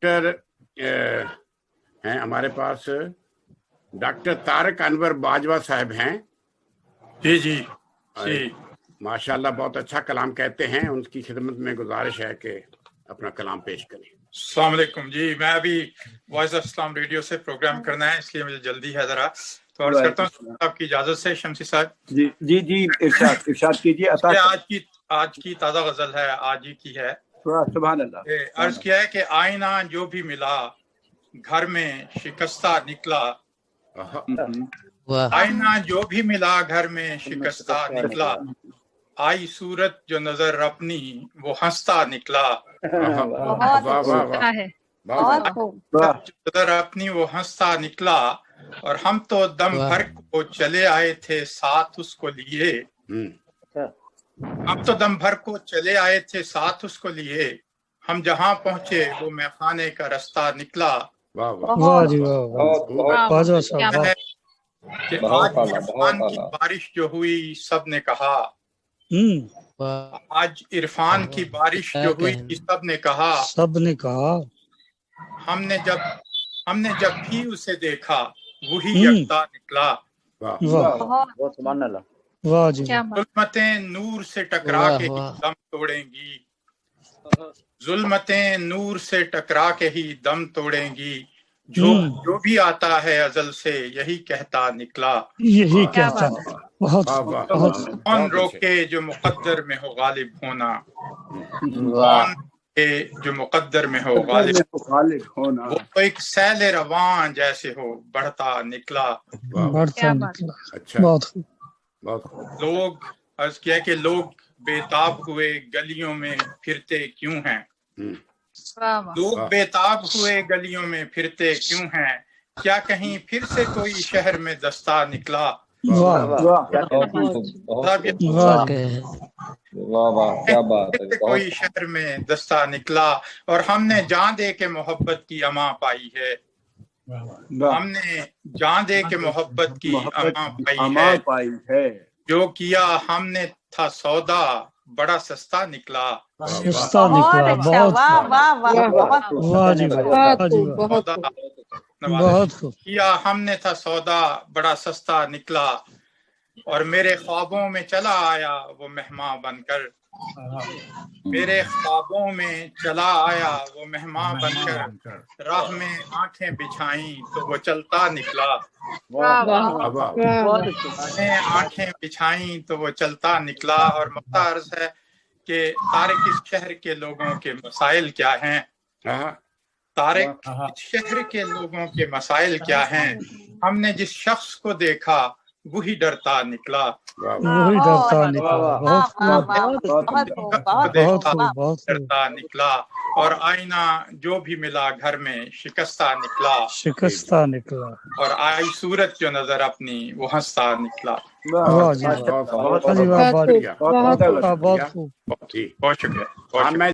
Doctor ہیں ہمارے پاس doctor Tariq انور باجوہ صاحب ہیں. جی جی جی ماشاءاللہ بہت اچھا کلام کہتے ہیں. ان کی خدمت میں گزارش ہے کہ اپنا کلام پیش کریں. السلام علیکم. جی میں ابھی وائس آف اسلام ریڈیو سے پروگرام کرنا ہے، اس لیے مجھے جلدی ہے ذرا، تو عرض کرتا ہوں آپ کی اجازت سے شمسی صاحب. جی جی جی ارشاد کیجیے. آج کی تازہ غزل ہے، آج ہی کی ہے. سبحان اللہ. عرض کیا ہے کہ آئینہ جو بھی ملا گھر میں شکستہ نکلا، آئینہ جو بھی ملا گھر میں شکستہ نکلا، آئی صورت جو نظر اپنی وہ ہنستا نکلا، نظر اپنی وہ ہنستا نکلا، اور ہم تو دم بھر کو چلے آئے تھے ساتھ اس کو لیے، ہم تو دم بھر کو چلے آئے تھے ساتھ اس کو لیے، ہم جہاں پہنچے وہ میخانے کا رستہ نکلا. کہ آج عرفان کی بارش جو ہوئی سب نے کہا، آج عرفان کی بارش جو ہوئی سب نے کہا، ہم نے جب بھی اسے دیکھا وہی یکتا نکلا. ظلمتیں نور سے ٹکرا کے ہی دم توڑیں گی، ظلمتیں نور سے ٹکرا کے ہی دم توڑیں گی، جو بھی آتا ہے ازل سے یہی کہتا نکلا. کون روکے جو مقدر میں ہو غالب ہونا، کون روکے جو مقدر میں ہو غالب ہونا، وہ تو ایک سیل رواں جیسے ہو بڑھتا نکلا. لوگ عرض کیا کہ لوگ بےتاب ہوئے گلیوں میں پھرتے کیوں ہیں، لوگ بےتاب ہوئے گلیوں میں پھرتے کیوں ہیں، کیا کہیں پھر سے کوئی شہر میں دستہ نکلا. کوئی شہر میں دستہ نکلا، اور ہم نے جان دے کے محبت کی اما پائی ہے، ہم نے جان دے کے محبت کی اما پائی ہے، جو کیا ہم نے تھا سودا بڑا سستا نکلا. کیا ہم نے تھا سودا بڑا سستا نکلا، اور میرے خوابوں میں چلا آیا وہ مہمان بن کر، میرے خوابوں میں چلا آیا وہ مہمان بن کر، راہ میں آنکھیں بچھائیں تو وہ چلتا نکلا، آنکھیں بچھائیں تو وہ چلتا نکلا. اور مختارض ہے کہ طارق اس شہر کے لوگوں کے مسائل کیا ہیں، طارق اس شہر کے لوگوں کے مسائل کیا ہیں، ہم نے جس شخص کو دیکھا وہی ڈرتا نکلا، ڈرتا نکلا، اور آئینہ جو بھی ملا گھر میں شکستہ نکلا، اور آئی صورت جو نظر اپنی وہ ہنستا نکلا. بہت شکریہ.